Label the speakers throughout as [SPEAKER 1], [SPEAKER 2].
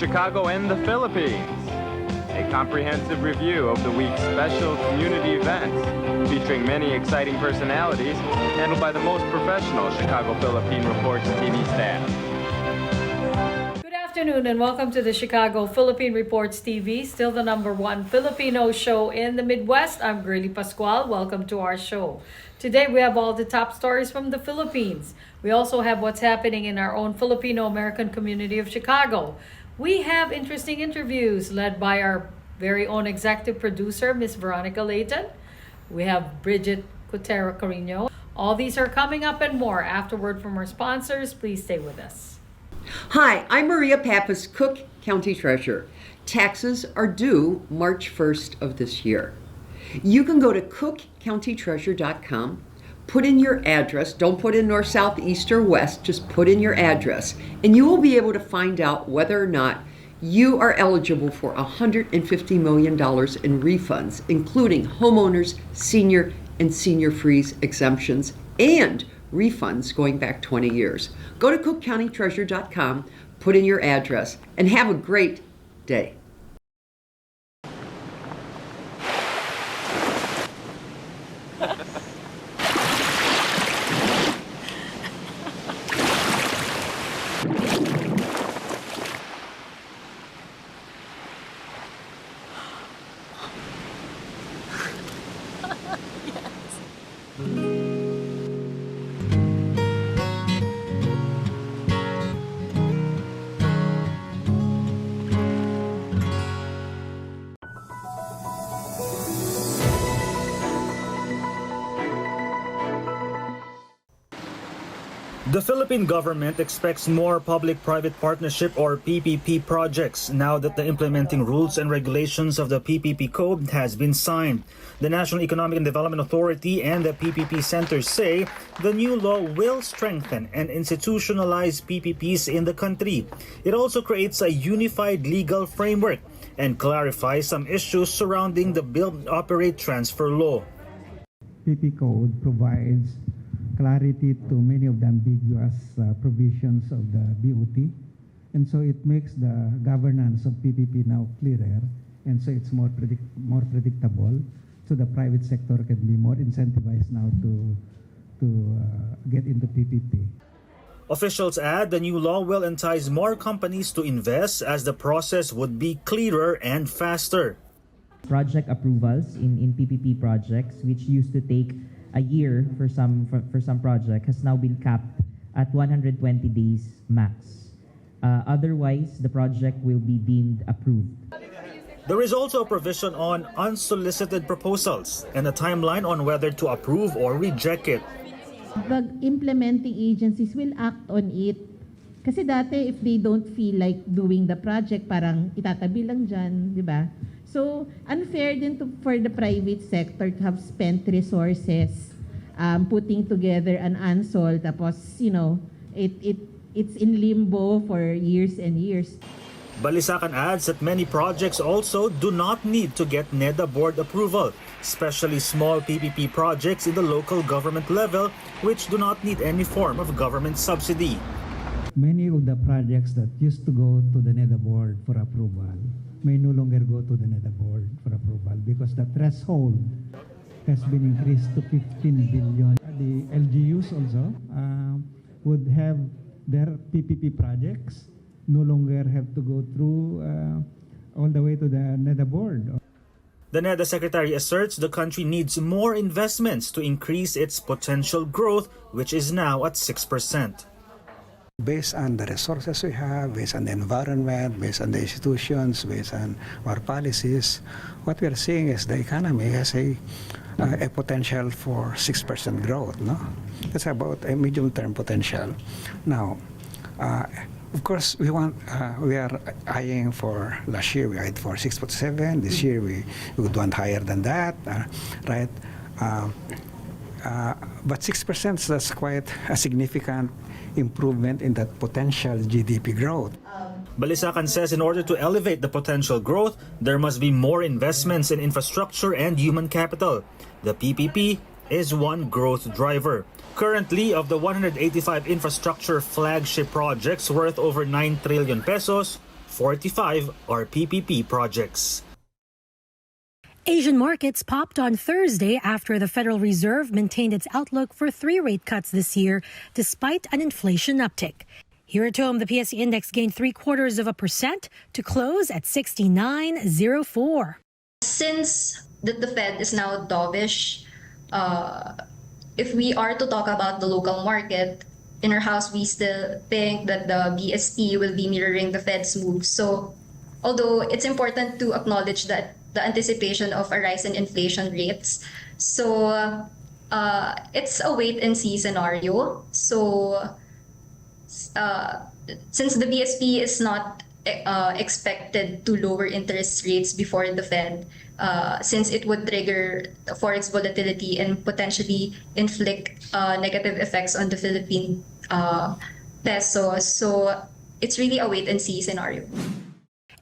[SPEAKER 1] Chicago and the Philippines. A comprehensive review of the week's special community events, featuring many exciting personalities, handled by the most professional Chicago Philippine Reports TV staff.
[SPEAKER 2] Good afternoon and welcome to the Chicago Philippine Reports TV, still the #1 Filipino show in the Midwest. I'm Girly Pascual. Welcome to our show. Today we have all the top stories from the Philippines. We also have what's happening in our own Filipino-American community of Chicago. We have interesting interviews led by our very own executive producer, Miss Veronica Layton. We have Bridget Cotero Carino. All these are coming up and more afterward from our sponsors. Please stay with us.
[SPEAKER 3] Hi, I'm Maria Pappas, Cook County Treasurer. Taxes are due March 1st of this year. You can go to cookcountytreasurer.com, put in your address, don't put in north, south, east, or west, just put in your address, and you will be able to find out whether or not you are eligible for $150 million in refunds, including homeowners, senior, and senior freeze exemptions, and refunds going back 20 years. Go to cookcountytreasurer.com, put in your address, and have a great day.
[SPEAKER 4] The Philippine government expects more public-private partnership or PPP projects now that the implementing rules and regulations of the PPP Code has been signed. The National Economic and Development Authority and the PPP centers say the new law will strengthen and institutionalize PPPs in the country. It also creates a unified legal framework and clarifies some issues surrounding the Build, Operate, Transfer law.
[SPEAKER 5] PPP Code provides clarity to many of the ambiguous provisions of the BOT, and so it makes the governance of PPP now clearer, and so it's more predictable, so the private sector can be more incentivized now to get into PPP.
[SPEAKER 4] Officials add the new law will entice more companies to invest as the process would be clearer and faster.
[SPEAKER 6] Project approvals in PPP projects, which used to take a year for some project, has now been capped at 120 days max. Otherwise, the project will be deemed approved.
[SPEAKER 4] There is also a provision on unsolicited proposals and a timeline on whether to approve or reject it.
[SPEAKER 7] The implementing agencies will act on it. Kasi dati, if they don't feel like doing the project, parang itatabi lang dyan, di ba? So, unfair din for the private sector to have spent resources putting together an unsol, tapos, it's in limbo for years and years.
[SPEAKER 4] Balisacan adds that many projects also do not need to get NEDA board approval, especially small PPP projects in the local government level, which do not need any form of government subsidy.
[SPEAKER 5] Many of the projects that used to go to the NEDA board for approval may no longer go to the NEDA board for approval because the threshold has been increased to 15 billion. The LGUs also would have their PPP projects no longer have to go through all the way to the NEDA board.
[SPEAKER 4] The NEDA secretary asserts the country needs more investments to increase its potential growth, which is now at 6%.
[SPEAKER 8] Based on the resources we have, based on the environment, based on the institutions, based on our policies, what we are seeing is the economy has a potential for 6% growth. No, that's about a medium-term potential. Now, of course, we are eyeing for last year. We eyed for 6.7. This year we would want higher than that, right? But 6%, that's quite a significant improvement in that potential GDP growth.
[SPEAKER 4] Balisacan says in order to elevate the potential growth, there must be more investments in infrastructure and human capital. The PPP is one growth driver. Currently, of the 185 infrastructure flagship projects worth over 9 trillion pesos, 45 are PPP projects.
[SPEAKER 9] Asian markets popped on Thursday after the Federal Reserve maintained its outlook for 3 rate cuts this year, despite an inflation uptick. Here at home, the PSE index gained 0.75% to close at 69.04.
[SPEAKER 10] Since the Fed is now dovish, if we are to talk about the local market, in our house, we still think that the BSP will be mirroring the Fed's moves. So, although it's important to acknowledge that the anticipation of a rise in inflation rates, so it's a wait-and-see scenario. So, since the BSP is not expected to lower interest rates before the Fed, since it would trigger forex volatility and potentially inflict negative effects on the Philippine peso. So it's really a wait-and-see scenario.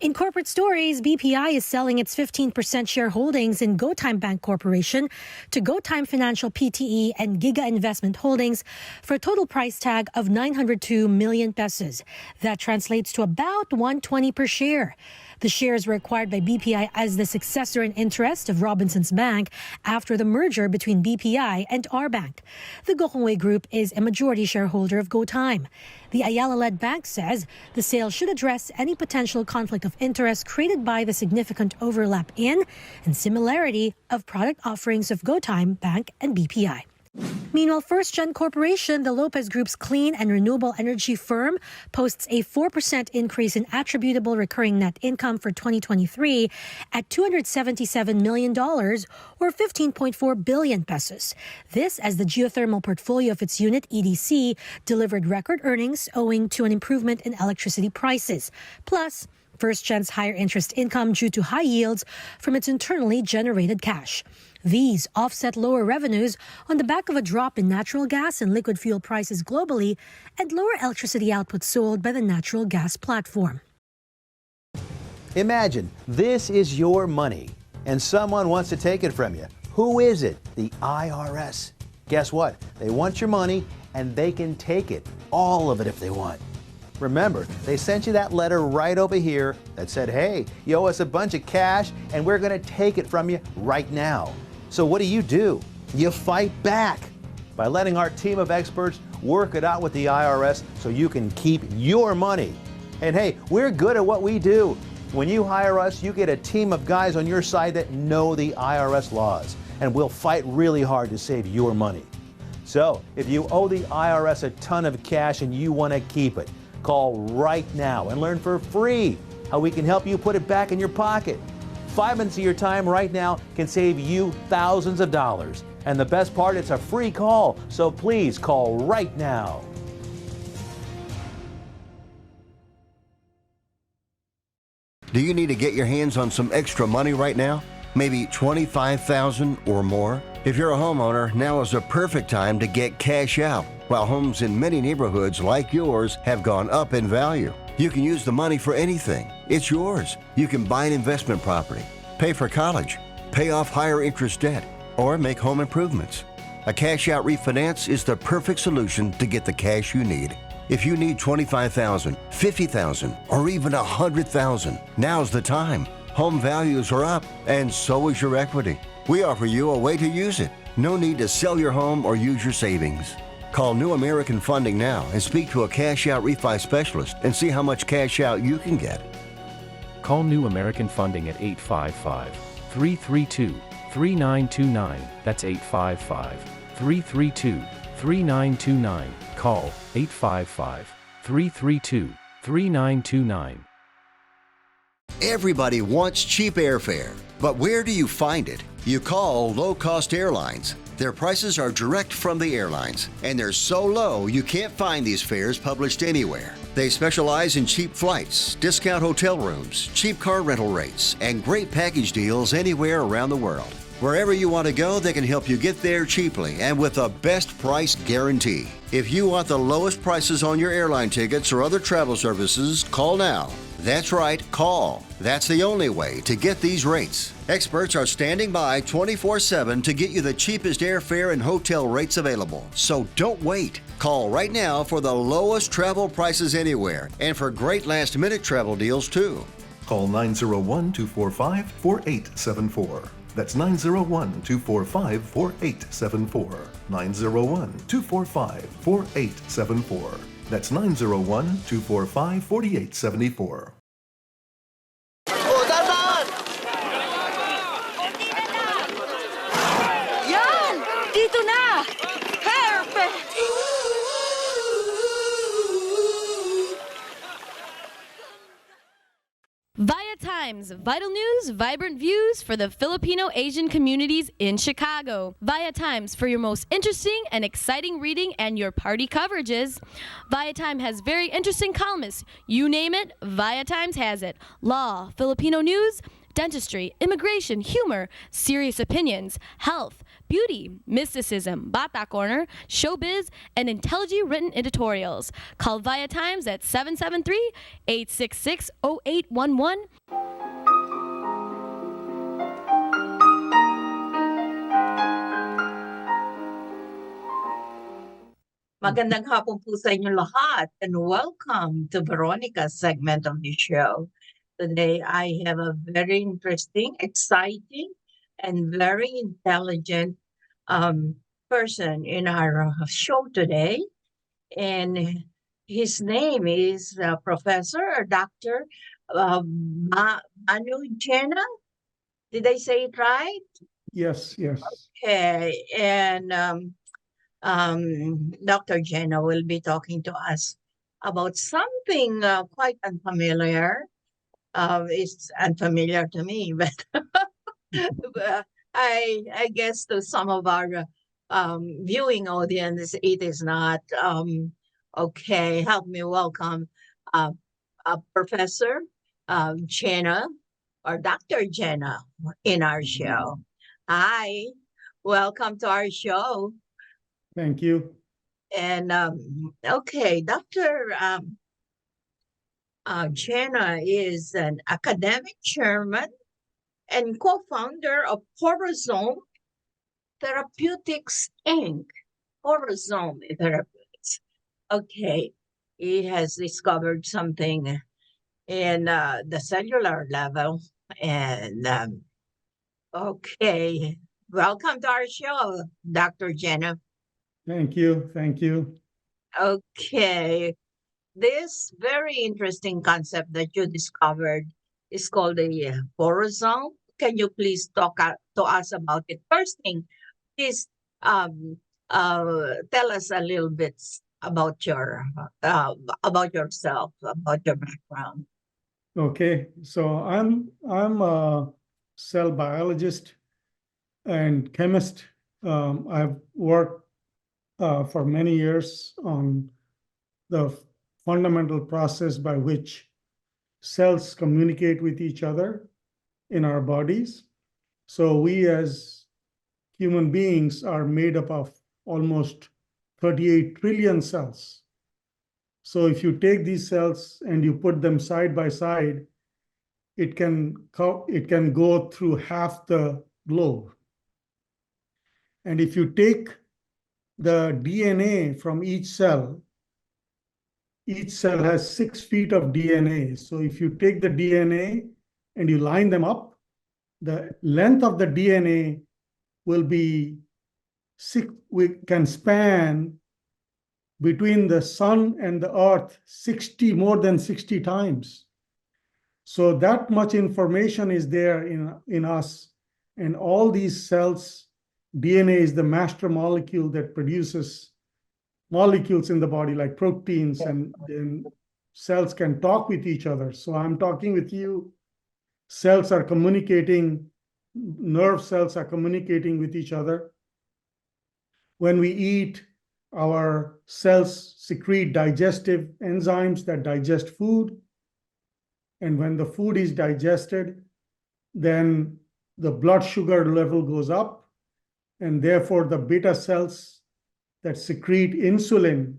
[SPEAKER 9] In corporate stories, BPI is selling its 15% shareholdings in GoTime Bank Corporation to GoTime Financial Pte and Giga Investment Holdings for a total price tag of 902 million pesos. That translates to about 120 per share. The shares were acquired by BPI as the successor in interest of Robinsons Bank after the merger between BPI and R Bank. The Gokongwei Group is a majority shareholder of GoTime. The Ayala-led bank says the sale should address any potential conflict of interest created by the significant overlap in and similarity of product offerings of GoTime Bank and BPI. Meanwhile, First Gen Corporation, the Lopez Group's clean and renewable energy firm, posts a 4% increase in attributable recurring net income for 2023 at $277 million or 15.4 billion pesos. This as the geothermal portfolio of its unit, EDC, delivered record earnings owing to an improvement in electricity prices. Plus, First Gen's higher interest income due to high yields from its internally generated cash. These offset lower revenues on the back of a drop in natural gas and liquid fuel prices globally and lower electricity output sold by the natural gas platform.
[SPEAKER 11] Imagine this is your money and someone wants to take it from you. Who is it? The IRS. Guess what? They want your money and they can take it, all of it if they want. Remember, they sent you that letter right over here that said, hey, you owe us a bunch of cash and we're going to take it from you right now. So what do? You fight back by letting our team of experts work it out with the IRS so you can keep your money. And hey, we're good at what we do. When you hire us, you get a team of guys on your side that know the IRS laws, and we'll fight really hard to save your money. So if you owe the IRS a ton of cash and you want to keep it, call right now and learn for free how we can help you put it back in your pocket. 5 minutes of your time right now can save you thousands of dollars. And the best part, it's a free call. So please call right now.
[SPEAKER 12] Do you need to get your hands on some extra money right now? Maybe $25,000 or more? If you're a homeowner, now is the perfect time to get cash out. While homes in many neighborhoods like yours have gone up in value, you can use the money for anything. It's yours. You can buy an investment property, pay for college, pay off higher interest debt, or make home improvements. A cash-out refinance is the perfect solution to get the cash you need. If you need $25,000, $50,000, or even $100,000, now's the time. Home values are up, and so is your equity. We offer you a way to use it. No need to sell your home or use your savings. Call New American Funding now and speak to a cash-out refi specialist and see how much cash out you can get.
[SPEAKER 13] Call New American Funding at 855-332-3929. That's 855-332-3929. Call 855-332-3929.
[SPEAKER 12] Everybody wants cheap airfare, but where do you find it? You call low-cost airlines. Their prices are direct from the airlines, and they're so low you can't find these fares published anywhere. They specialize in cheap flights, discount hotel rooms, cheap car rental rates, and great package deals anywhere around the world. Wherever you want to go, they can help you get there cheaply and with a best price guarantee. If you want the lowest prices on your airline tickets or other travel services, call now. That's right, call. That's the only way to get these rates. Experts are standing by 24/7 to get you the cheapest airfare and hotel rates available. So don't wait. Call right now for the lowest travel prices anywhere and for great last-minute travel deals too.
[SPEAKER 14] Call 901-245-4874. That's 901-245-4874. 901-245-4874. That's 901-245-4874.
[SPEAKER 15] Yan! Dito na! Perfect!
[SPEAKER 16] Via Times, vital news, vibrant views for the Filipino Asian communities in Chicago. Via Times for your most interesting and exciting reading and your party coverages. Via Times has very interesting columnists. You name it, Via Times has it. Law, Filipino news, dentistry, immigration, humor, serious opinions, health, beauty, mysticism, Bata Corner, showbiz, and intelligently written editorials. Call Via Times at 773-866-0811.
[SPEAKER 17] Magandang hapon po sa inyo lahat and welcome to Veronica's segment of the show. Today I have a very interesting, exciting, and very intelligent person in our show today. And his name is Professor or Dr. Manu Jena. Did I say it right?
[SPEAKER 18] Yes, yes.
[SPEAKER 17] Okay. And Dr. Jena will be talking to us about something quite unfamiliar. It's unfamiliar to me, but I guess to some of our viewing audience, it is not. Okay, help me welcome Professor Jena or Dr. Jena in our show. Hi, welcome to our show.
[SPEAKER 18] Thank you.
[SPEAKER 17] And okay, Dr. Jena is an academic chairman and co-founder of Porosome Therapeutics, Inc. Porosome Therapeutics. Okay, he has discovered something in the cellular level. And okay, welcome to our show, Dr. Jena.
[SPEAKER 18] Thank you. Thank you.
[SPEAKER 17] Okay. This very interesting concept that you discovered is called the Porosome. Can you please talk to us about it? First thing, please tell us a little bit about yourself, about your background.
[SPEAKER 18] Okay, so I'm a cell biologist and chemist. I've worked for many years on the fundamental process by which cells communicate with each other in our bodies. So we as human beings are made up of almost 38 trillion cells. So if you take these cells and you put them side by side, it can go through half the globe. And if you take the DNA from each cell has 6 feet of DNA. So if you take the DNA and you line them up, the length of the DNA will be we can span between the sun and the earth more than 60 times. So that much information is there in us. And all these cells, DNA is the master molecule that produces molecules in the body like proteins, and cells can talk with each other. So I'm talking with you, cells are communicating, nerve cells are communicating with each other. When we eat, our cells secrete digestive enzymes that digest food. And when the food is digested, then the blood sugar level goes up, and therefore the beta cells that secretes insulin.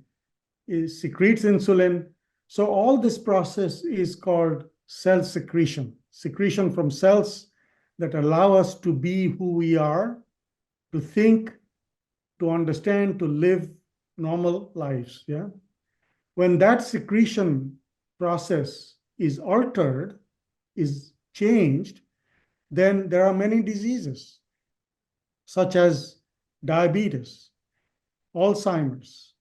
[SPEAKER 18] So all this process is called cell secretion, secretion from cells that allow us to be who we are, to think, to understand, to live normal lives. Yeah. When that secretion process is altered, is changed, then there are many diseases, such as diabetes, Alzheimer's,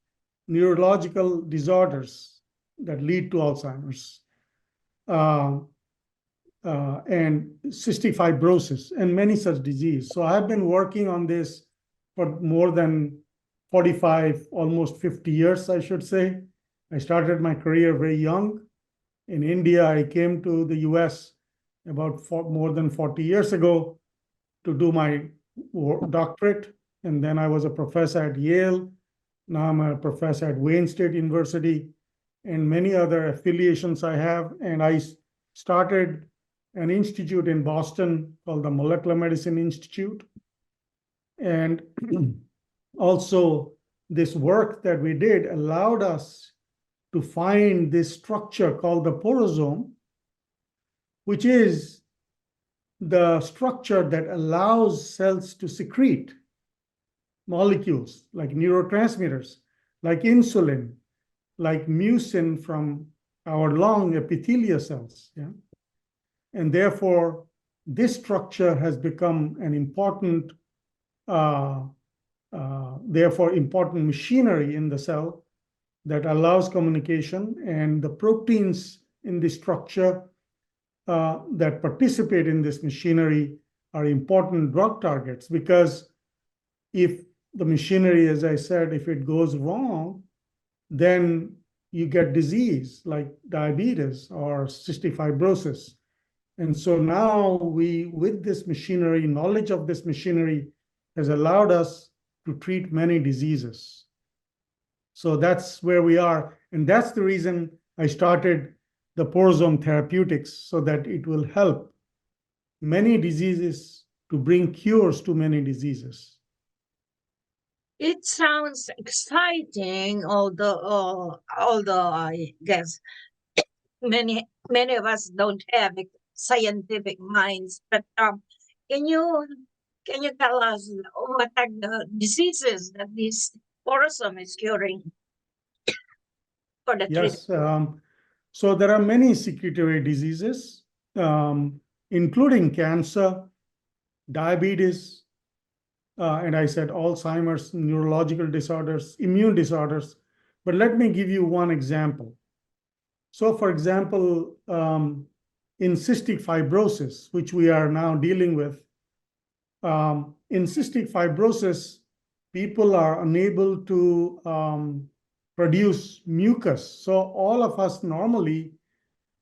[SPEAKER 18] neurological disorders that lead to Alzheimer's, uh, and cystic fibrosis, and many such diseases. So I've been working on this for more than 45, almost 50 years, I should say. I started my career very young. In India, I came to the US about more than 40 years ago to do my doctorate. And then I was a professor at Yale. Now I'm a professor at Wayne State University and many other affiliations I have. And I started an institute in Boston called the Molecular Medicine Institute. And also, this work that we did allowed us to find this structure called the porosome, which is the structure that allows cells to secrete molecules like neurotransmitters, like insulin, like mucin from our lung epithelial cells. Yeah? And therefore, this structure has become an important, important machinery in the cell that allows communication, and the proteins in the structure that participate in this machinery are important drug targets, because if the machinery, as I said, if it goes wrong, then you get disease like diabetes or cystic fibrosis. And so now with this machinery, knowledge of this machinery has allowed us to treat many diseases. So that's where we are. And that's the reason I started the porosome therapeutics, so that it will help many diseases, to bring cures to many diseases.
[SPEAKER 17] It sounds exciting, although I guess many of us don't have scientific minds. But can you tell us what are the diseases that this porosome is curing for the treatment?
[SPEAKER 18] Yes. So there are many secretory diseases, including cancer, diabetes, and I said Alzheimer's, neurological disorders, immune disorders. But let me give you one example. So, for example, in cystic fibrosis, which we are now dealing with, in cystic fibrosis, people are unable to produce mucus. So all of us normally,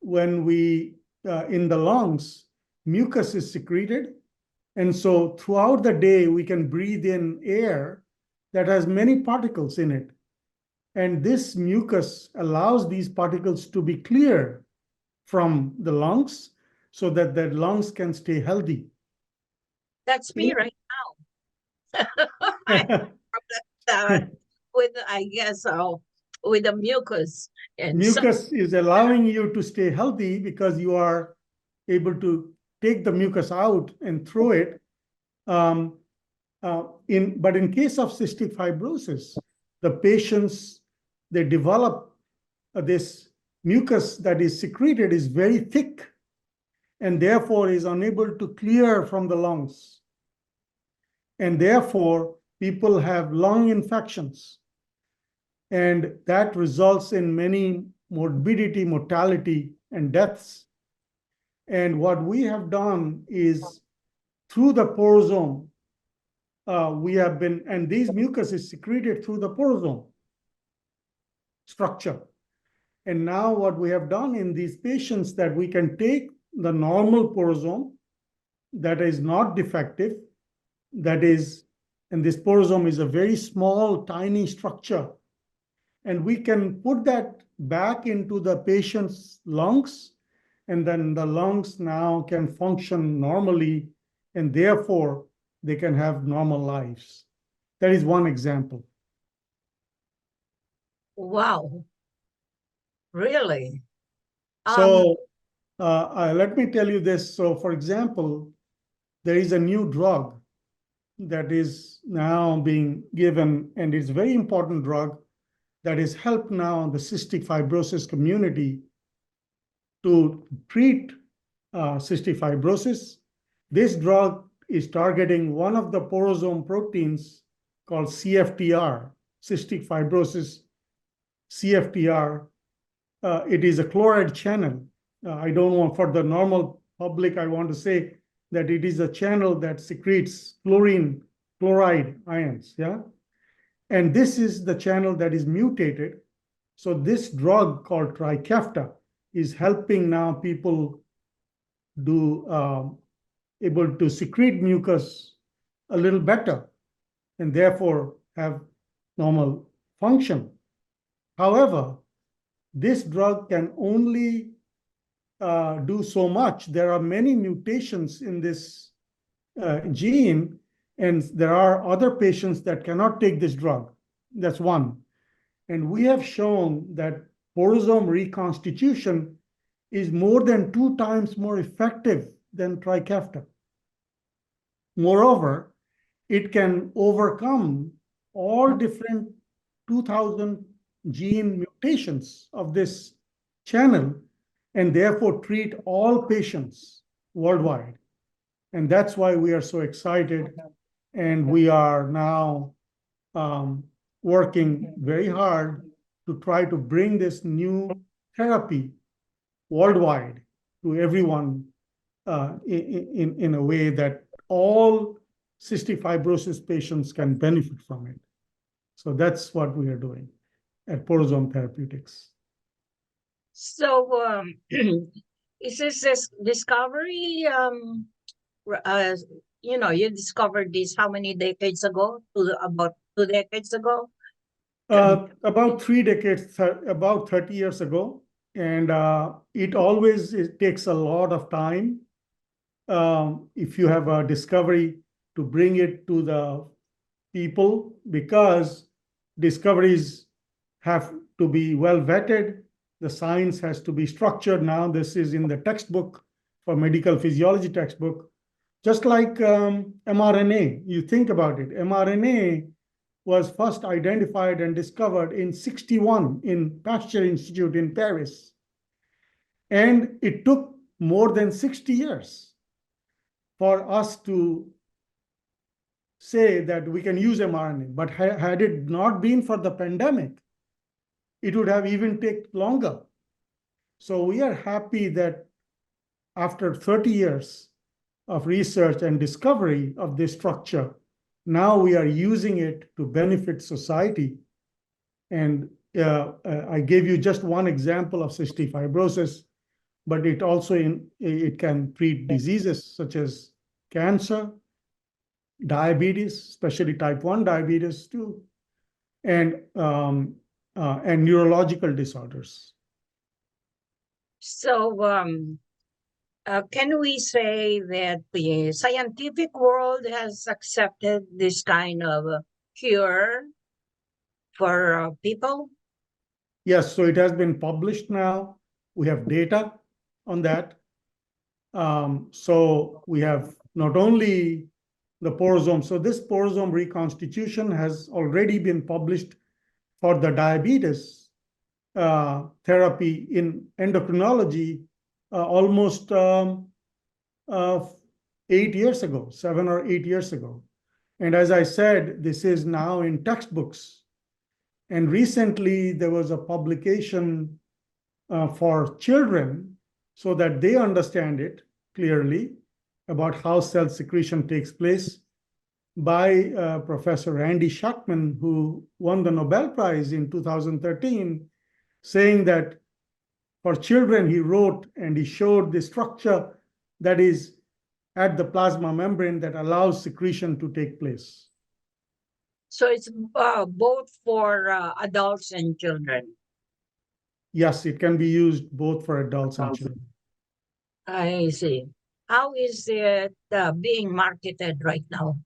[SPEAKER 18] when we, in the lungs, mucus is secreted. And so throughout the day, we can breathe in air that has many particles in it. And this mucus allows these particles to be cleared from the lungs so that the lungs can stay healthy.
[SPEAKER 17] That's me right now. With, I guess, with the mucus. And
[SPEAKER 18] mucus is allowing you to stay healthy because you are able to take the mucus out and throw it. But in case of cystic fibrosis, the patients, they develop this mucus that is secreted is very thick and therefore is unable to clear from the lungs. And therefore, people have lung infections. And that results in many morbidity, mortality, and deaths. And what we have done is, through the porosome, and these mucus is secreted through the porosome structure. And now what we have done in these patients, that we can take the normal porosome that is not defective, and this porosome is a very small, tiny structure. And we can put that back into the patient's lungs, and then the lungs now can function normally, and therefore they can have normal lives. That is one example.
[SPEAKER 17] wow. Really?
[SPEAKER 18] So let me tell you this. So, for example, there is a new drug that is now being given, and it's a very important drug that has helped now the cystic fibrosis community to treat cystic fibrosis. This drug is targeting one of the porosome proteins called CFTR, cystic fibrosis CFTR. It is a chloride channel. I don't want, for the normal public, I want to say that it is a channel that secretes chloride ions, yeah? And this is the channel that is mutated. So this drug called Trikafta is helping now people able to secrete mucus a little better and therefore have normal function. However, this drug can only do so much. There are many mutations in this gene, and there are other patients that cannot take this drug. That's one. And we have shown that porosome reconstitution is more than 2 times more effective than Trikafta. Moreover, it can overcome all different 2,000 gene mutations of this channel and therefore treat all patients worldwide. And that's why we are so excited. And we are now working very hard to try to bring this new therapy worldwide to everyone in a way that all cystic fibrosis patients can benefit from it. So that's what we are doing at Porosome Therapeutics.
[SPEAKER 17] So, is this discovery, you discovered this how many decades ago? About 2 decades ago?
[SPEAKER 18] About 3 decades, about 30 years ago. And it takes a lot of time if you have a discovery to bring it to the people, because discoveries have to be well vetted. The science has to be structured. Now, this is in the textbook for medical physiology textbook. Just like mRNA, you think about it. mRNA was first identified and discovered in 1961 in Pasteur Institute in Paris. And it took more than 60 years for us to say that we can use mRNA. But had it not been for the pandemic, it would have even taken longer. So we are happy that after 30 years of research and discovery of this structure, now we are using it to benefit society. And I gave you just one example of cystic fibrosis, but it also it can treat diseases such as cancer, diabetes, especially type 1 diabetes too, and neurological disorders.
[SPEAKER 17] So, can we say that the scientific world has accepted this kind of cure for people?
[SPEAKER 18] Yes, so it has been published now. We have data on that. So we have not only the porosome, so this porosome reconstitution has already been published for the diabetes therapy in endocrinology almost 8 years ago, 7 or 8 years ago. And as I said, this is now in textbooks. And recently there was a publication for children so that they understand it clearly about how cell secretion takes place by Professor Randy Schackman, who won the Nobel Prize in 2013, saying that for children, he wrote and he showed the structure that is at the plasma membrane that allows secretion to take place.
[SPEAKER 17] So it's both for adults and children.
[SPEAKER 18] Yes, it can be used both for adults and children.
[SPEAKER 17] I see. How is it being marketed right now?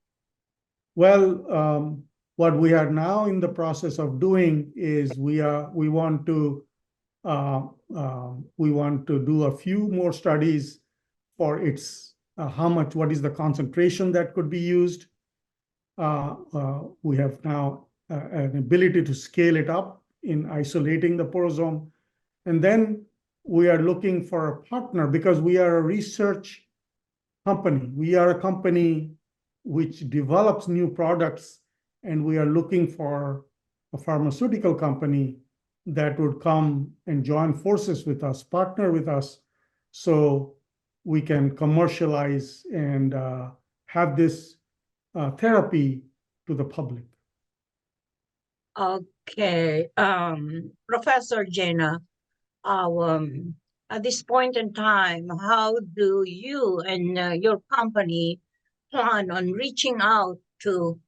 [SPEAKER 18] Well, what we are now in the process of doing is we want to We want to do a few more studies for its what is the concentration that could be used. We have now an ability to scale it up in isolating the porosome. And then we are looking for a partner because we are a research company. We are a company which develops new products, and we are looking for a pharmaceutical company that would come and join forces with us, partner with us, so we can commercialize and have this therapy to the public.
[SPEAKER 17] Okay, Professor Jena, at this point in time, how do you and your company plan on reaching out to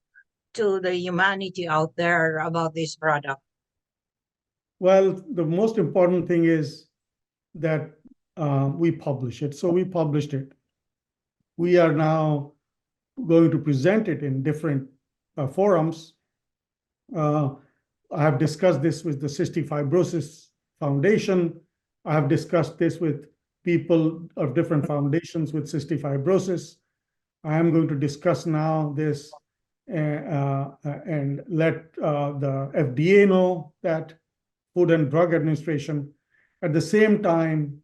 [SPEAKER 17] the humanity out there about this product?
[SPEAKER 18] Well, the most important thing is that we publish it. So we published it. We are now going to present it in different forums. I have discussed this with the Cystic Fibrosis Foundation. I have discussed this with people of different foundations with cystic fibrosis. I am going to discuss now this and let the FDA know that, Food and Drug Administration. At the same time,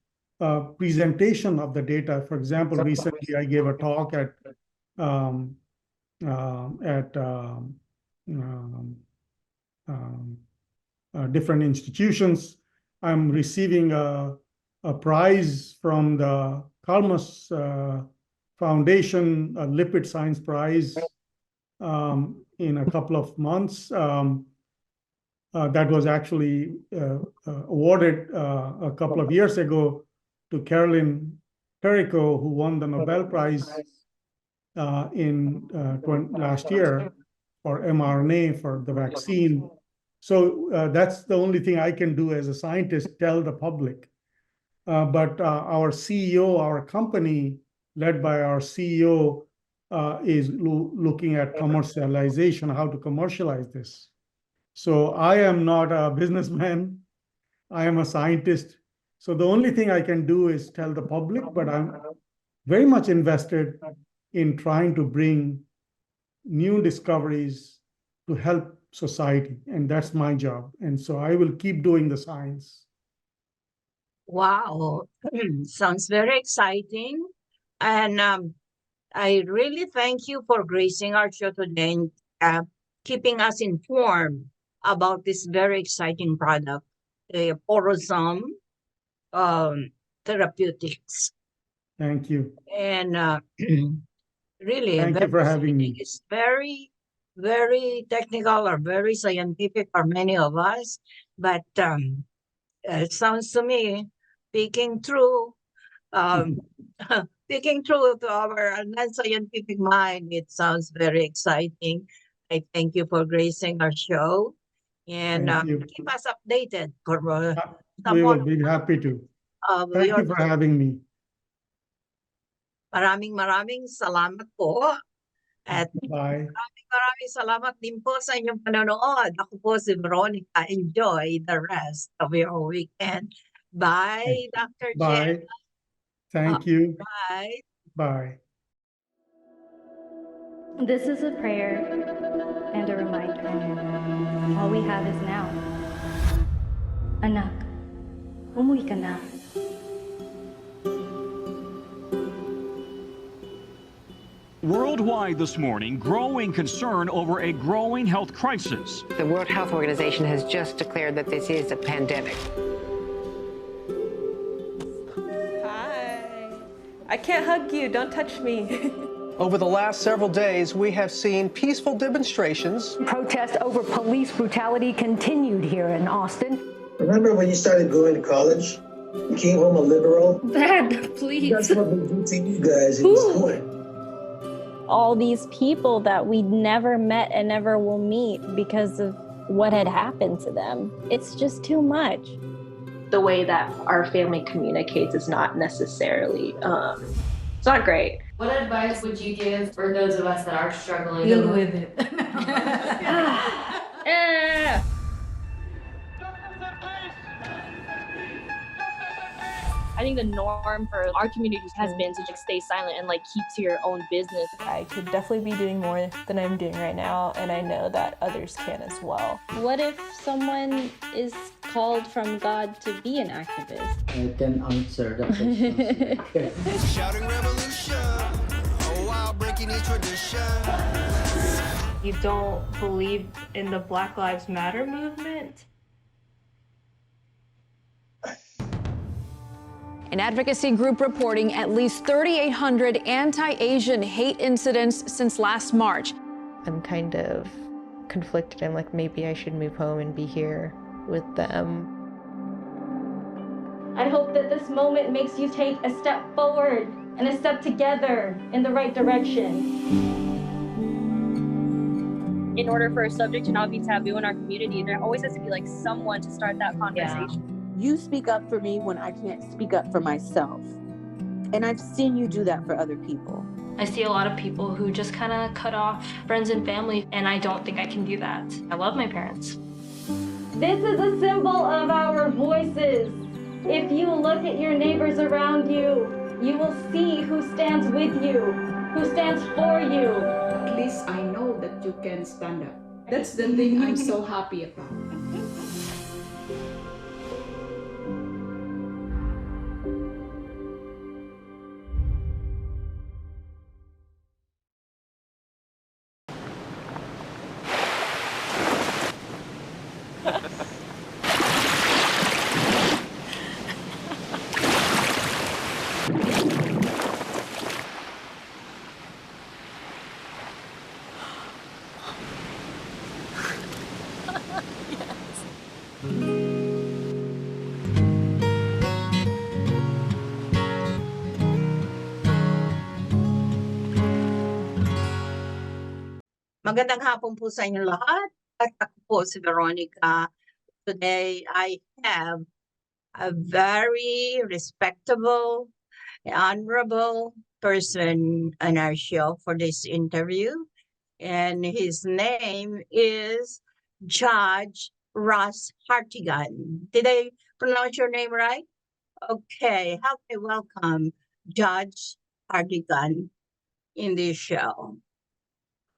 [SPEAKER 18] presentation of the data. For example, recently I gave a talk at different institutions. I'm receiving a prize from the Kalmas Foundation, a Lipid Science Prize, in a couple of months. That was actually awarded a couple of years ago to Carolyn Perico, who won the Nobel Prize last year for mRNA for the vaccine. So that's the only thing I can do as a scientist, tell the public. But our CEO, our company, led by our CEO, is looking at commercialization, how to commercialize this. So I am not a businessman. I am a scientist. So the only thing I can do is tell the public, but I'm very much invested in trying to bring new discoveries to help society. And that's my job. And so I will keep doing the science.
[SPEAKER 17] Wow, sounds very exciting. And I really thank you for gracing our show today and keeping us informed about this very exciting product, the porosome therapeutics.
[SPEAKER 18] Thank you.
[SPEAKER 17] And really,
[SPEAKER 18] thank you for having me.
[SPEAKER 17] It's very, very technical or very scientific for many of us, but it sounds to me, speaking true to our non-scientific mind, it sounds very exciting. I thank you for gracing our show, and keep us updated.
[SPEAKER 18] We will be happy to. Thank you for having me.
[SPEAKER 17] Maraming salamat po. At
[SPEAKER 18] bye.
[SPEAKER 17] Maraming salamat din po sa inyong panonood. Ako po si Veronica. Enjoy the rest of your weekend. Bye, Dr.
[SPEAKER 18] Bye.
[SPEAKER 17] Jen.
[SPEAKER 18] Thank you.
[SPEAKER 17] Bye.
[SPEAKER 18] Bye.
[SPEAKER 19] This is a prayer and a reminder. All we have is now. Anak, umuwi ka na.
[SPEAKER 20] Worldwide this morning, growing concern over a growing health crisis.
[SPEAKER 21] The World Health Organization has just declared that this is a pandemic.
[SPEAKER 22] Hi. I can't hug you. Don't touch me.
[SPEAKER 23] Over the last several days, we have seen peaceful demonstrations.
[SPEAKER 24] Protests over police brutality continued here in Austin.
[SPEAKER 25] Remember when you started going to college? You came home a liberal?
[SPEAKER 26] Dad, please.
[SPEAKER 25] That's what we do to you guys in this point.
[SPEAKER 27] All these people that we never met and never will meet because of what had happened to them. It's just too much.
[SPEAKER 28] The way that our family communicates is not necessarily, it's not great.
[SPEAKER 29] What advice would you give for those of us that are struggling?
[SPEAKER 2] Deal with it.
[SPEAKER 27] I think the norm for our communities has been to just stay silent and like keep to your own business.
[SPEAKER 22] I could definitely be doing more than I'm doing right now, and I know that others can as well.
[SPEAKER 27] What if someone is called from God to be an activist?
[SPEAKER 1] I can answer that question.
[SPEAKER 3] Shouting revolution, while breaking each tradition.
[SPEAKER 22] You don't believe in the Black Lives Matter movement?
[SPEAKER 4] An advocacy group reporting at least 3,800 anti-Asian hate incidents since last March.
[SPEAKER 22] I'm kind of conflicted. I'm like, maybe I should move home and be here with them.
[SPEAKER 27] I hope that this moment makes you take a step forward and a step together in the right direction. In order for a subject to not be taboo in our community, there always has to be like someone to start that conversation.
[SPEAKER 5] You speak up for me when I can't speak up for myself. And I've seen you do that for other people.
[SPEAKER 19] I see a lot of people who just kind of cut off friends and family, and I don't think I can do that. I love my parents.
[SPEAKER 27] This is a symbol of our voices. If you look at your neighbors around you, you will see who stands with you, who stands for you.
[SPEAKER 6] At least I know that you can stand up. That's the thing I'm so happy about.
[SPEAKER 17] Magandang hapon po sa inyo lahat. At ako po si Veronica. Today I have a very respectable, honorable person on our show for this interview. And his name is Judge Ross Hartigan. Did I pronounce your name right? Okay, how can I welcome Judge Hartigan in this show?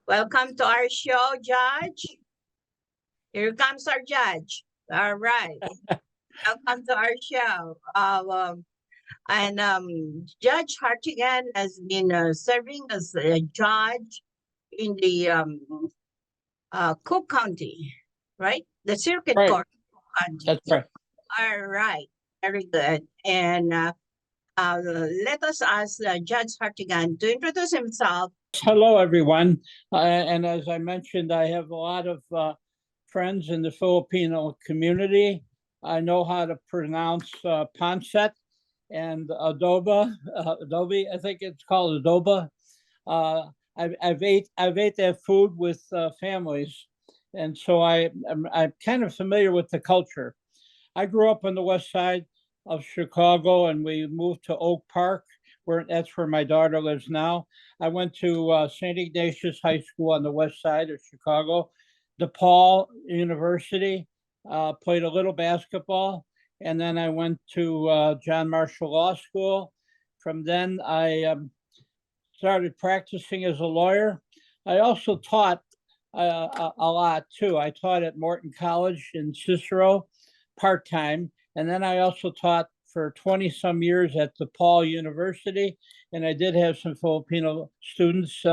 [SPEAKER 17] Welcome to our show, Judge. Here comes our judge. All right. Welcome to our show. Judge Hartigan has been serving as a judge in the Cook County, right? The Circuit Court of Cook County.
[SPEAKER 7] That's right.
[SPEAKER 17] All right. Very good. And let us ask Judge Hartigan to introduce himself.
[SPEAKER 7] Hello, everyone. And as I mentioned, I have a lot of friends in the Filipino community. I know how to pronounce pancit and adobe. I think it's called adoba. I've ate that food with families, and so I'm kind of familiar with the culture. I grew up on the west side of Chicago, and we moved to Oak Park, that's where my daughter lives now. I went to St. Ignatius High School on the west side of Chicago, DePaul University, played a little basketball, and then I went to John Marshall Law School. From then, I started practicing as a lawyer. I also taught a lot too. I taught at Morton College in Cicero part-time, and then I also taught for 20 some years at DePaul University, and I did have some Filipino students,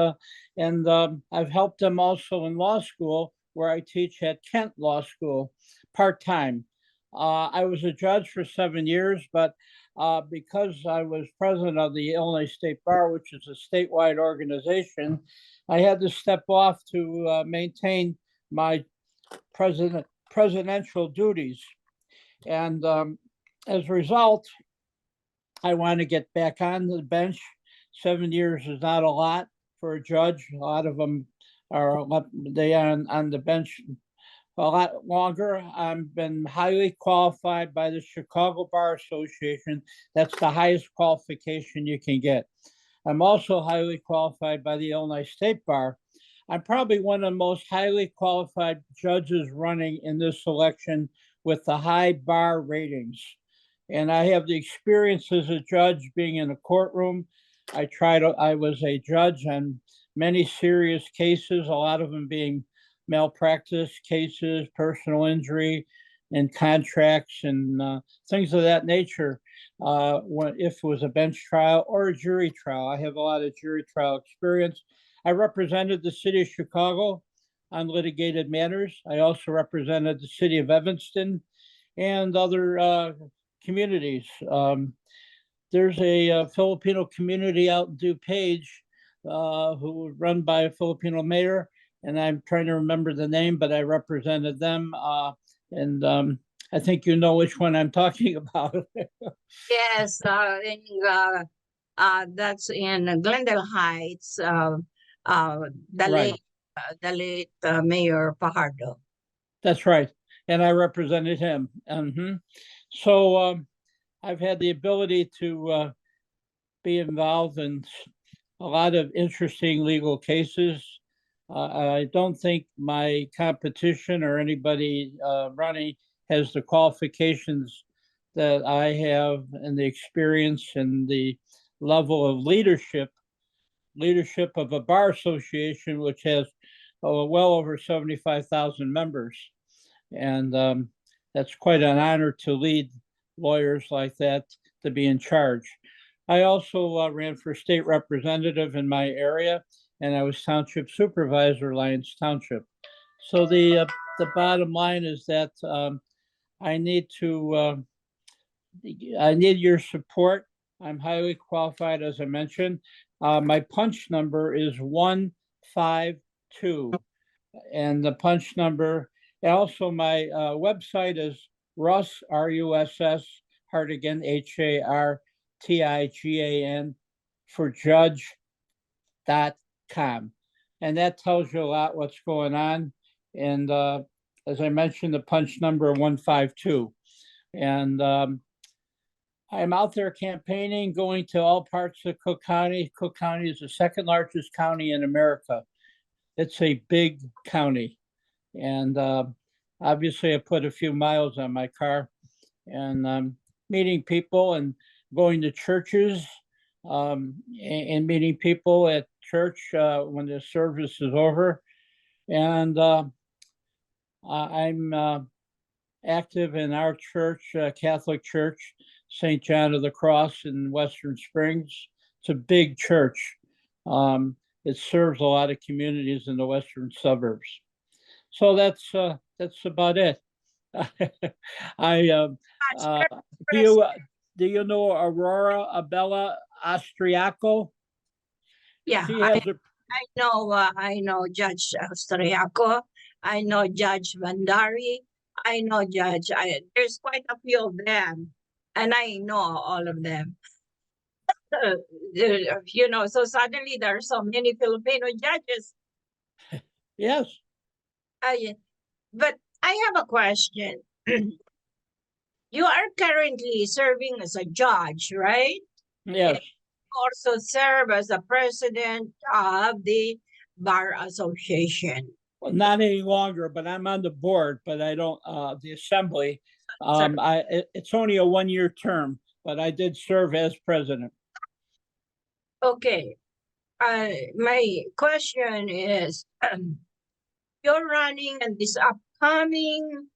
[SPEAKER 7] and I've helped them also in law school, where I teach at Kent Law School part-time. I was a judge for 7 years, but because I was president of the Illinois State Bar, which is a statewide organization, I had to step off to maintain my presidential duties. And as a result, I want to get back on the bench. 7 years is not a lot for a judge. A lot of them are on the bench a lot longer. I've been highly qualified by the Chicago Bar Association. That's the highest qualification you can get. I'm also highly qualified by the Illinois State Bar. I'm probably one of the most highly qualified judges running in this election with the high bar ratings. And I have the experience as a judge being in a courtroom. I was a judge on many serious cases, a lot of them being malpractice cases, personal injury, and contracts and things of that nature. If it was a bench trial or a jury trial, I have a lot of jury trial experience. I represented the city of Chicago on litigated matters. I also represented the city of Evanston and other communities. There's a Filipino community out in DuPage who was run by a Filipino mayor, and I'm trying to remember the name, but I represented them. And I think you know which one I'm talking about.
[SPEAKER 17] Yes, that's in Glendale Heights. The
[SPEAKER 7] Right.
[SPEAKER 17] late Mayor Fajardo.
[SPEAKER 7] That's right. And I represented him. So I've had the ability to be involved in a lot of interesting legal cases. I don't think my competition or anybody running has the qualifications that I have and the experience and the level of leadership of a bar association, which has well over 75,000 members. And that's quite an honor to lead lawyers like that, to be in charge. I also ran for state representative in my area, and I was township supervisor, Lyons Township. So the bottom line is that I need your support. I'm highly qualified, as I mentioned. My punch number is 152, and the punch number. Also, my website is Russ, RUSS, Hartigan, HARTIGAN, for judge.com. And that tells you a lot what's going on. And as I mentioned, the punch number 152. And I'm out there campaigning, going to all parts of Cook County. Cook County is the second largest county in America. It's a big county. And obviously, I put a few miles on my car, and meeting people and going to churches and meeting people at church when the service is over. And I'm active in our church, Catholic Church, St. John of the Cross in Western Springs. It's a big church. It serves a lot of communities in the western suburbs. So that's about it. I do you know Aurora Abella Austriaco?
[SPEAKER 17] Yeah, I know Judge Austriaco. I know Judge Vandari. I know Judge. There's quite a few of them, and I know all of them. So suddenly there are so many Filipino judges.
[SPEAKER 7] Yes.
[SPEAKER 17] But I have a question. You are currently serving as a judge, right?
[SPEAKER 7] Yes.
[SPEAKER 17] And you also serve as the president of the Bar Association.
[SPEAKER 7] Well, not any longer, but I'm on the board, but I don't, the assembly. It's only a 1-year term, but I did serve as president.
[SPEAKER 17] Okay. My question is, you're running in this upcoming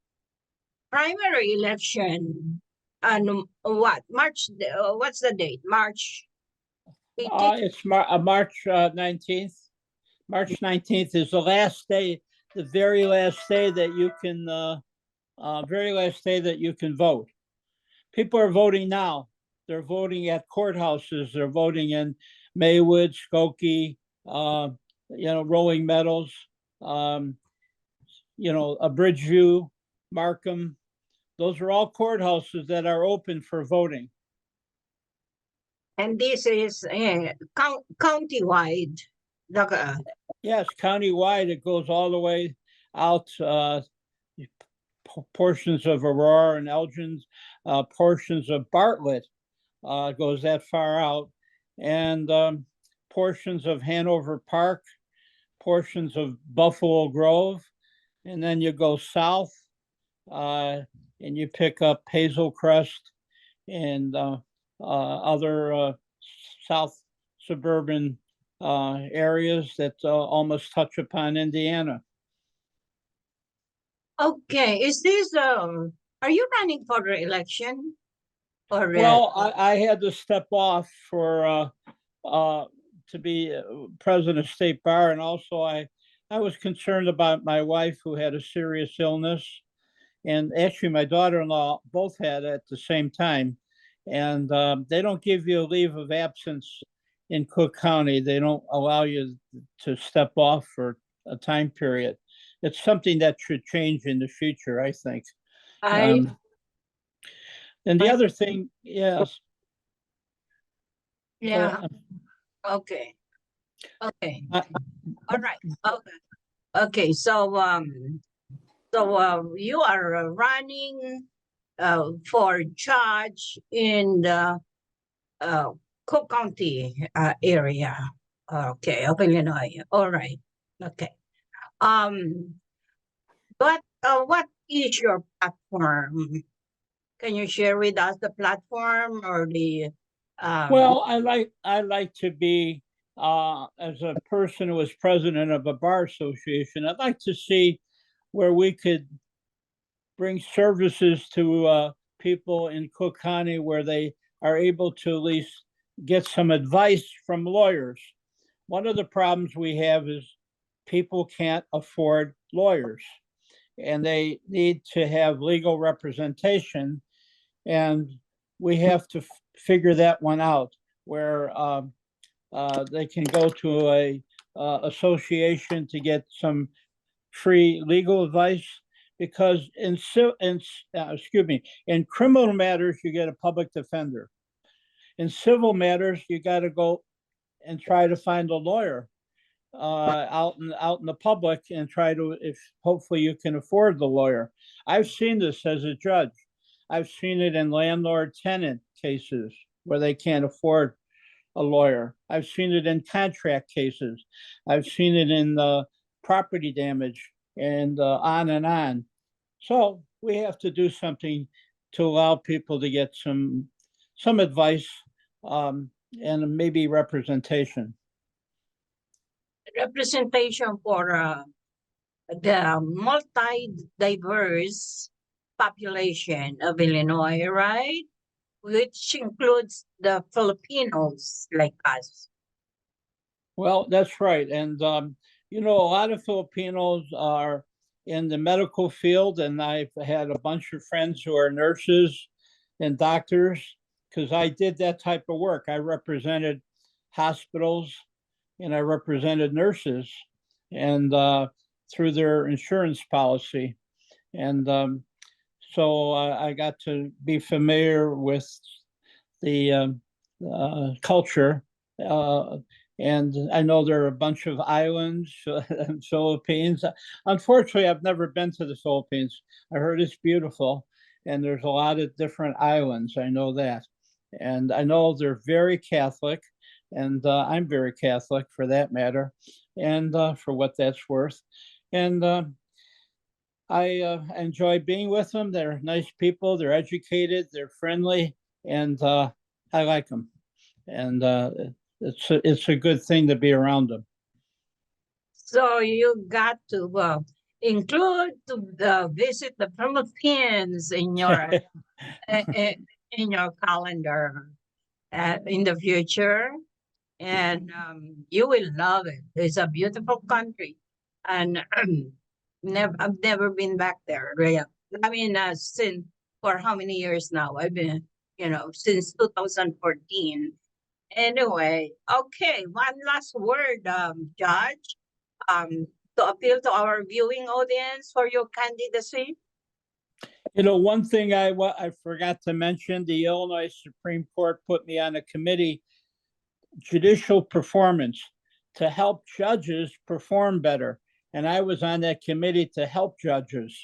[SPEAKER 17] primary election on what? March, what's the date? March 18th?
[SPEAKER 7] It's March 19th. March 19th is the last day, the very last day that you can, vote. People are voting now. They're voting at courthouses. They're voting in Maywood, Skokie, Rolling Meadows, Bridgeview, Markham. Those are all courthouses that are open for voting.
[SPEAKER 17] And this is countywide.
[SPEAKER 7] Yes, countywide. It goes all the way out, portions of Aurora and Elgin, portions of Bartlett goes that far out, and portions of Hanover Park, portions of Buffalo Grove, and then you go south and you pick up Hazel Crest and other south suburban areas that almost touch upon Indiana.
[SPEAKER 17] Okay, is this are you running for re-election? Or
[SPEAKER 7] Well, I had to step off for to be president of State Bar, and also I was concerned about my wife who had a serious illness, and actually my daughter-in-law both had it at the same time, and they don't give you a leave of absence in Cook County. They don't allow you to step off for a time period. It's something that should change in the future, I think. And the other thing, yes.
[SPEAKER 17] Yeah. Okay. Okay. All right. Okay. Okay. So you are running for judge in the Cook County area. Okay, of Illinois. All right. Okay. But what is your platform? Can you share with us the platform or the?
[SPEAKER 7] Well, I like to be as a person who was president of a bar association. I'd like to see where we could bring services to people in Cook County where they are able to at least get some advice from lawyers. One of the problems we have is people can't afford lawyers, and they need to have legal representation, and we have to figure that one out where they can go to a association to get some free legal advice, because in criminal matters you get a public defender. In civil matters you got to go and try to find a lawyer out in the public and try to, if hopefully you can afford the lawyer. I've seen this as a judge. I've seen it in landlord-tenant cases where they can't afford a lawyer. I've seen it in contract cases. I've seen it in property damage and on and on. So we have to do something to allow people to get some advice and maybe representation.
[SPEAKER 17] Representation for the multi-diverse population of Illinois, right? Which includes the Filipinos like us.
[SPEAKER 7] Well, that's right. And, a lot of Filipinos are in the medical field, and I've had a bunch of friends who are nurses and doctors because I did that type of work. I represented hospitals and I represented nurses and through their insurance policy. And so I got to be familiar with the culture. And I know there are a bunch of islands in Philippines. Unfortunately, I've never been to the Philippines. I heard it's beautiful, and there's a lot of different islands. I know that. And I know they're very Catholic, and I'm very Catholic for that matter, and for what that's worth. And I enjoy being with them. They're nice people. They're educated. They're friendly, and I like them. And it's a good thing to be around them.
[SPEAKER 17] So you got to include to visit the Philippines in your in your calendar in the future, and you will love it. It's a beautiful country, and I've never been back there. Right? I mean, since for how many years now? I've been, since 2014. Anyway, okay, one last word, Judge, to appeal to our viewing audience for your candidacy.
[SPEAKER 7] One thing I forgot to mention, the Illinois Supreme Court put me on a committee, judicial performance, to help judges perform better. And I was on that committee to help judges,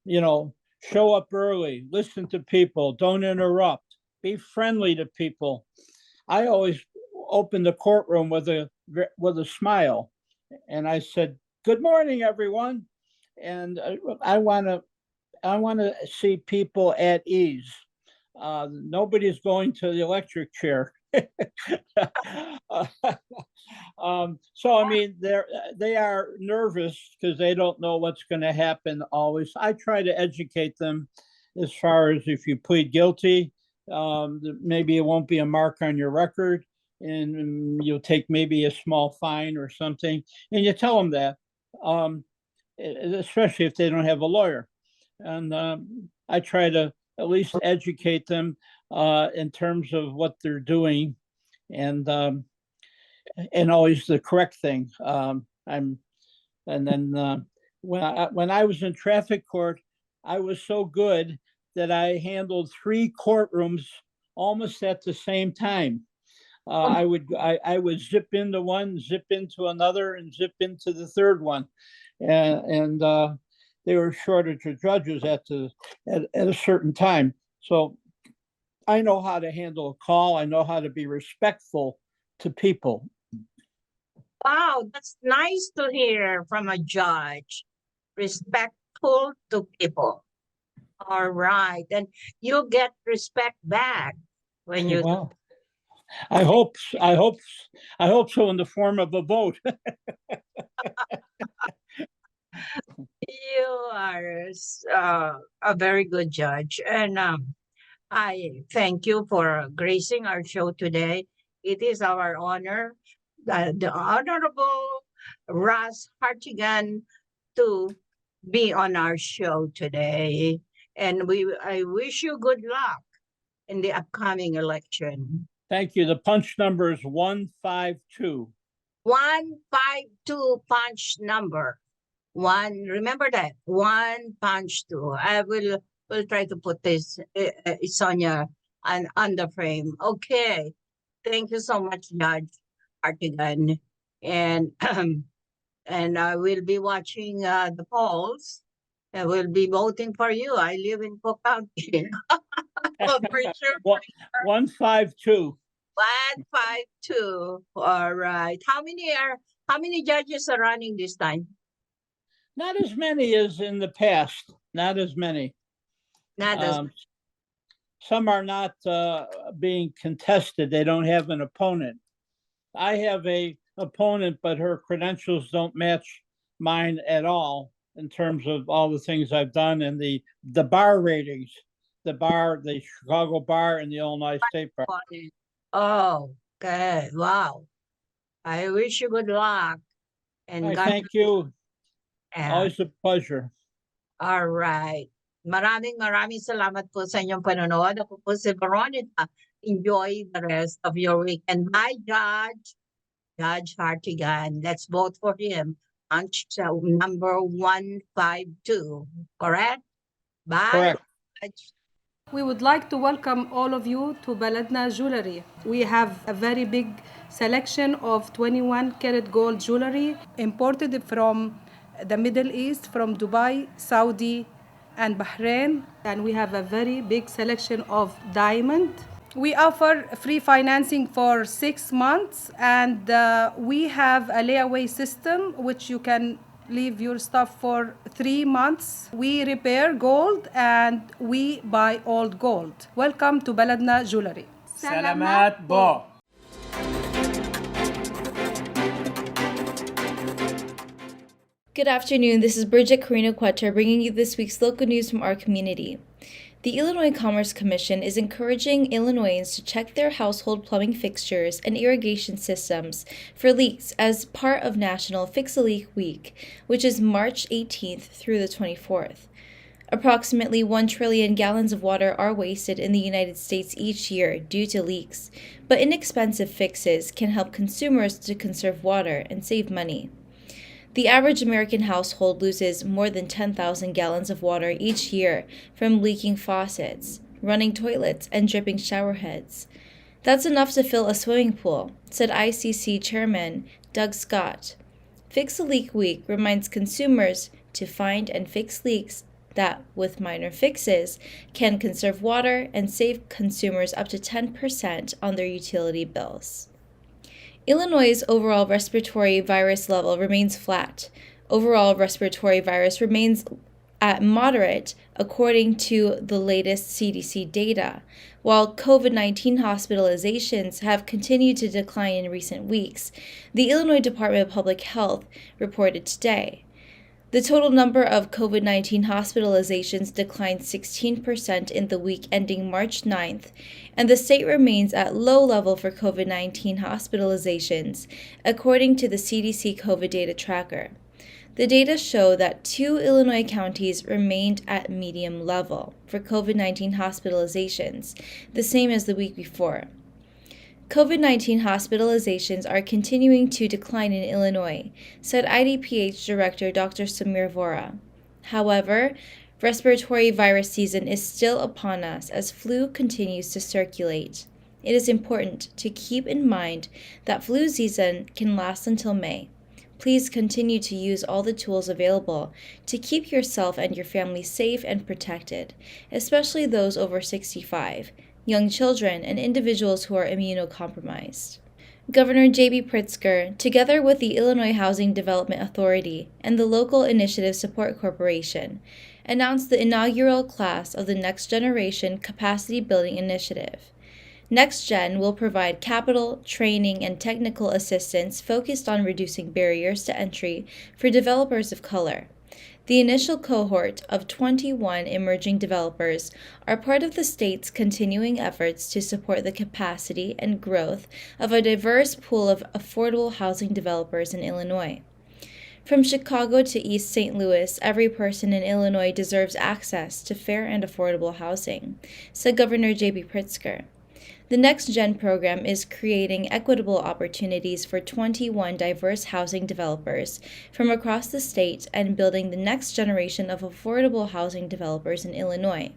[SPEAKER 7] show up early, listen to people, don't interrupt, be friendly to people. I always opened the courtroom with a smile, and I said, "Good morning, everyone." And I want to see people at ease. Nobody's going to the electric chair. So I mean, they are nervous because they don't know what's going to happen always. I try to educate them as far as if you plead guilty, maybe it won't be a mark on your record, and you'll take maybe a small fine or something, and you tell them that, especially if they don't have a lawyer. And I try to at least educate them in terms of what they're doing, and always the correct thing. And then when I was in traffic court, I was so good that I handled 3 courtrooms almost at the same time. I would zip into one, zip into another, and zip into the third one, and they were shortage of judges at a certain time. So I know how to handle a call. I know how to be respectful to people.
[SPEAKER 17] Wow, that's nice to hear from a judge. Respectful to people. All right. And you get respect back when you
[SPEAKER 7] Well, I hope so, in the form of a vote.
[SPEAKER 17] You are a very good judge. And I thank you for gracing our show today. It is our honor, the Honorable Ras Hartigan, to be on our show today. And I wish you good luck in the upcoming election.
[SPEAKER 7] Thank you. The punch number is 152.
[SPEAKER 17] 152 punch number. Remember that, 152. I will try to put this, Sonia, on the frame. Okay. Thank you so much, Judge Artigan. And and I will be watching the polls. I will be voting for you. I live in Cook County. For sure.
[SPEAKER 7] 152.
[SPEAKER 17] 152. All right. How many judges are running this time?
[SPEAKER 7] Not as many as in the past. Not as many.
[SPEAKER 17] Not as
[SPEAKER 7] Some are not being contested. They don't have an opponent. I have a opponent, but her credentials don't match mine at all in terms of all the things I've done and the bar ratings, the Chicago bar and the Illinois State Bar.
[SPEAKER 17] Oh, okay. Wow. I wish you good luck. And
[SPEAKER 7] Thank you. Always a pleasure.
[SPEAKER 17] All right. Maraming salamat po sa inyong panonood. Ako po si Veronica. Enjoy the rest of your weekend. Bye, Judge Hartigan. Let's vote for him. Punch number 152. Correct? Bye.
[SPEAKER 7] Correct.
[SPEAKER 2] We would like to welcome all of you to Baladna Jewelry. We have a very big selection of 21 karat gold jewelry imported from the Middle East, from Dubai, Saudi, and Bahrain. And we have a very big selection of diamond. We offer free financing for 6 months, and we have a layaway system which you can leave your stuff for 3 months. We repair gold and we buy old gold. Welcome to Baladna Jewelry.
[SPEAKER 8] Salamat po.
[SPEAKER 9] Good afternoon, this is Bridget Carino-Quetta bringing you this week's local news from our community. The Illinois Commerce Commission is encouraging Illinoisans to check their household plumbing fixtures and irrigation systems for leaks as part of National Fix-A-Leak Week, which is March 18th through the 24th. Approximately 1 trillion gallons of water are wasted in the United States each year due to leaks, but inexpensive fixes can help consumers to conserve water and save money. The average American household loses more than 10,000 gallons of water each year from leaking faucets, running toilets, and dripping shower heads. That's enough to fill a swimming pool, said ICC Chairman Doug Scott. Fix-A-Leak Week reminds consumers to find and fix leaks that, with minor fixes, can conserve water and save consumers up to 10% on their utility bills. Illinois' overall respiratory virus level remains flat. Overall respiratory virus remains at moderate, according to the latest CDC data, while COVID-19 hospitalizations have continued to decline in recent weeks, the Illinois Department of Public Health reported today. The total number of COVID-19 hospitalizations declined 16% in the week ending March 9th, and the state remains at low level for COVID-19 hospitalizations, according to the CDC COVID data tracker. The data show that 2 Illinois counties remained at medium level for COVID-19 hospitalizations, the same as the week before. COVID-19 hospitalizations are continuing to decline in Illinois, said IDPH Director Dr. Samir Vora. However, respiratory virus season is still upon us as flu continues to circulate. It is important to keep in mind that flu season can last until May. Please continue to use all the tools available to keep yourself and your family safe and protected, especially those over 65. Young children, and individuals who are immunocompromised. Governor J.B. Pritzker, together with the Illinois Housing Development Authority and the Local Initiative Support Corporation, announced the inaugural class of the Next Generation Capacity Building Initiative. NextGen will provide capital, training, and technical assistance focused on reducing barriers to entry for developers of color. The initial cohort of 21 emerging developers are part of the state's continuing efforts to support the capacity and growth of a diverse pool of affordable housing developers in Illinois. From Chicago to East St. Louis, every person in Illinois deserves access to fair and affordable housing, said Governor J.B. Pritzker. The Next Gen program is creating equitable opportunities for 21 diverse housing developers from across the state and building the next generation of affordable housing developers in Illinois.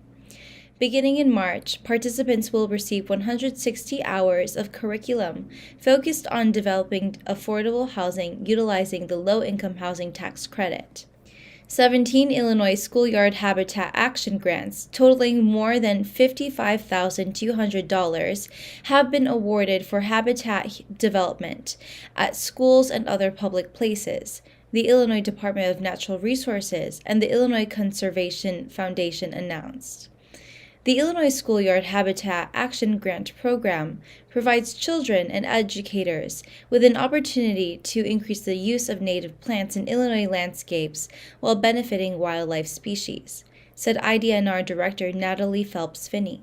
[SPEAKER 9] Beginning in March, participants will receive 160 hours of curriculum focused on developing affordable housing utilizing the low-income housing tax credit. 17 Illinois schoolyard habitat action grants totaling more than $55,200 have been awarded for habitat development at schools and other public places, the Illinois Department of Natural Resources and the Illinois Conservation Foundation announced. The Illinois Schoolyard Habitat Action Grant Program provides children and educators with an opportunity to increase the use of native plants in Illinois landscapes while benefiting wildlife species, said IDNR Director Natalie Phelps-Finney.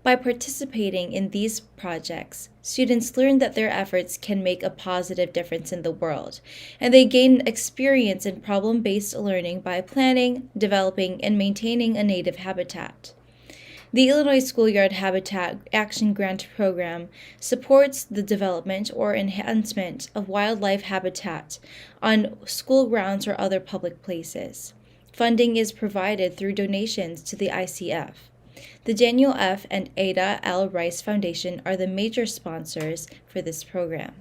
[SPEAKER 9] By participating in these projects, students learn that their efforts can make a positive difference in the world, and they gain experience in problem-based learning by planning, developing, and maintaining a native habitat. The Illinois Schoolyard Habitat Action Grant Program supports the development or enhancement of wildlife habitat on school grounds or other public places. Funding is provided through donations to the ICF. The Daniel F. and Ada L. Rice Foundation are the major sponsors for this program.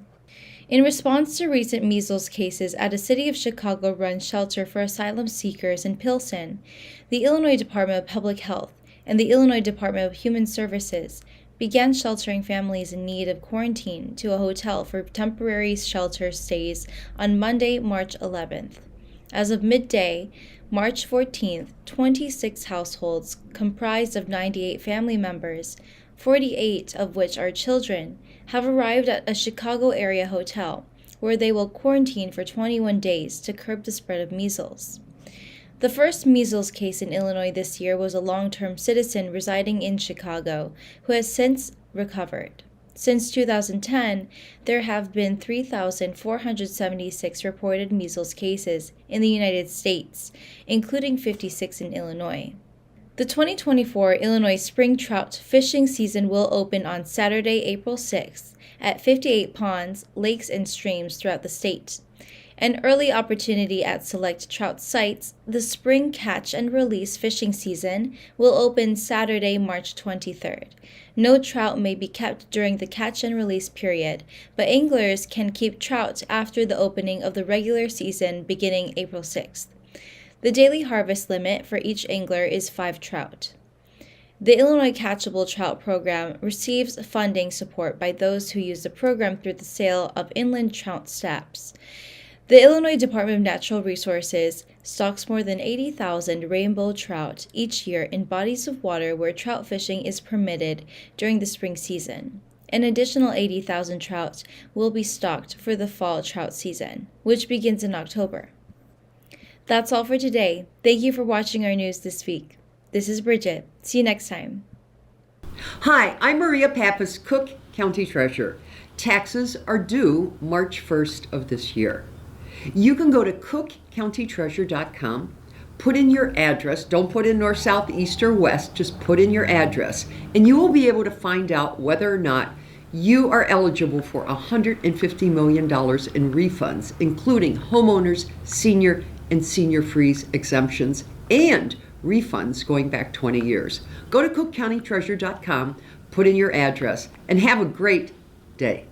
[SPEAKER 9] In response to recent measles cases at a City of Chicago-run shelter for asylum seekers in Pilsen, the Illinois Department of Public Health and the Illinois Department of Human Services began sheltering families in need of quarantine to a hotel for temporary shelter stays on Monday, March 11th. As of midday, March 14th, 26 households comprised of 98 family members, 48 of which are children, have arrived at a Chicago area hotel where they will quarantine for 21 days to curb the spread of measles. The first measles case in Illinois this year was a long-term citizen residing in Chicago who has since recovered. Since 2010, there have been 3,476 reported measles cases in the United States, including 56 in Illinois. The 2024 Illinois spring trout fishing season will open on Saturday, April 6th at 58 ponds, lakes, and streams throughout the state. An early opportunity at select trout sites, the spring catch and release fishing season will open Saturday, March 23rd. No trout may be kept during the catch and release period, but anglers can keep trout after the opening of the regular season beginning April 6th. The daily harvest limit for each angler is 5 trout. The Illinois Catchable Trout Program receives funding support by those who use the program through the sale of inland trout snaps. The Illinois Department of Natural Resources stocks more than 80,000 rainbow trout each year in bodies of water where trout fishing is permitted during the spring season. An additional 80,000 trout will be stocked for the fall trout season, which begins in October. That's all for today. Thank you for watching our news this week. This is Bridget. See you next time.
[SPEAKER 10] Hi, I'm Maria Pappas, Cook County Treasurer. Taxes are due March 1st of this year. You can go to cookcountytreasurer.com, put in your address, don't put in north, south, east, or west, just put in your address, and you will be able to find out whether or not you are eligible for $150 million in refunds, including homeowners, senior, and senior freeze exemptions, and refunds going back 20 years. Go to cookcountytreasurer.com, put in your address, and have a great day.